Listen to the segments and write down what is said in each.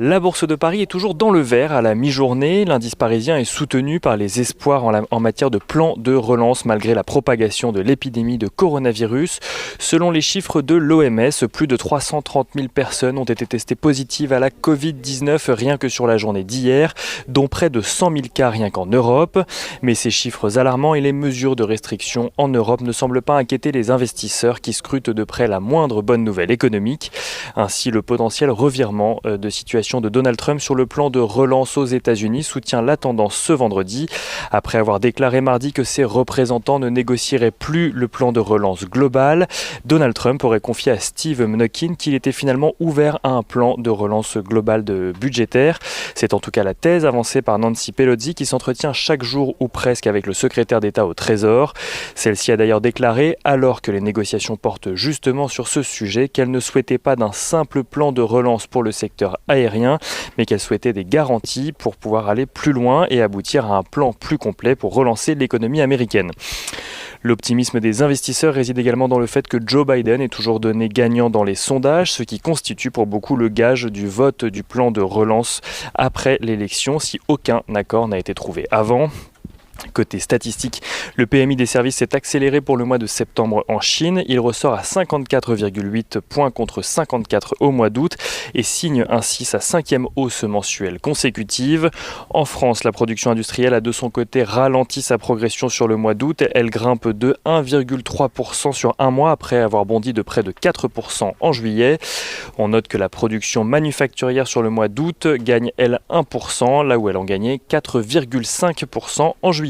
La Bourse de Paris est toujours dans le vert à la mi-journée. L'indice parisien est soutenu par les espoirs en matière de plan de relance malgré la propagation de l'épidémie de coronavirus. Selon les chiffres de l'OMS, plus de 330 000 personnes ont été testées positives à la Covid-19 rien que sur la journée d'hier, dont près de 100 000 cas rien qu'en Europe. Mais ces chiffres alarmants et les mesures de restriction en Europe ne semblent pas inquiéter les investisseurs qui scrutent de près la moindre bonne nouvelle économique. Ainsi, le potentiel revirement de situation de Donald Trump sur le plan de relance aux États-Unis soutient la tendance ce vendredi. Après avoir déclaré mardi que ses représentants ne négocieraient plus le plan de relance global, Donald Trump aurait confié à Steve Mnuchin qu'il était finalement ouvert à un plan de relance global budgétaire. C'est en tout cas la thèse avancée par Nancy Pelosi qui s'entretient chaque jour ou presque avec le secrétaire d'État au Trésor. Celle-ci a d'ailleurs déclaré, alors que les négociations portent justement sur ce sujet, qu'elle ne souhaitait pas d'un simple plan de relance pour le secteur aérien, mais qu'elle souhaitait des garanties pour pouvoir aller plus loin et aboutir à un plan plus complet pour relancer l'économie américaine. L'optimisme des investisseurs réside également dans le fait que Joe Biden est toujours donné gagnant dans les sondages, ce qui constitue pour beaucoup le gage du vote du plan de relance après l'élection si aucun accord n'a été trouvé avant. Côté statistique, le PMI des services s'est accéléré pour le mois de septembre en Chine. Il ressort à 54,8 points contre 54 au mois d'août et signe ainsi sa 5e hausse mensuelle consécutive. En France, la production industrielle a de son côté ralenti sa progression sur le mois d'août. Elle grimpe de 1,3% sur un mois après avoir bondi de près de 4% en juillet. On note que la production manufacturière sur le mois d'août gagne elle 1%, là où elle en gagnait 4,5% en juillet.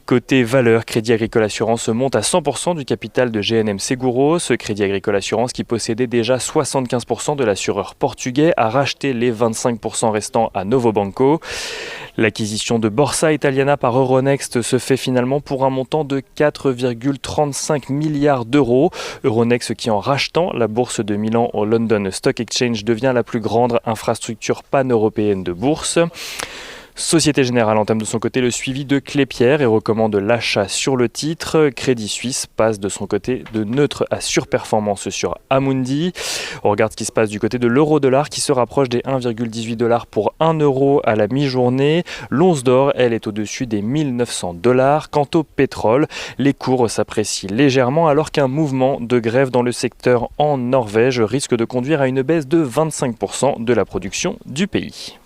Côté valeur, Crédit Agricole Assurance monte à 100% du capital de GNM Seguros. Ce Crédit Agricole Assurance, qui possédait déjà 75% de l'assureur portugais, a racheté les 25% restants à Novo Banco. L'acquisition de Borsa Italiana par Euronext se fait finalement pour un montant de 4,35 milliards d'euros. Euronext qui, en rachetant la bourse de Milan au London Stock Exchange, devient la plus grande infrastructure pan-européenne de bourse. Société Générale entame de son côté le suivi de Klépierre et recommande l'achat sur le titre. Crédit Suisse passe de son côté de neutre à surperformance sur Amundi. On regarde ce qui se passe du côté de l'euro-dollar qui se rapproche des 1,18$ pour 1 euro à la mi-journée. L'once d'or, elle, est au-dessus des 1900 $. Quant au pétrole, les cours s'apprécient légèrement alors qu'un mouvement de grève dans le secteur en Norvège risque de conduire à une baisse de 25% de la production du pays.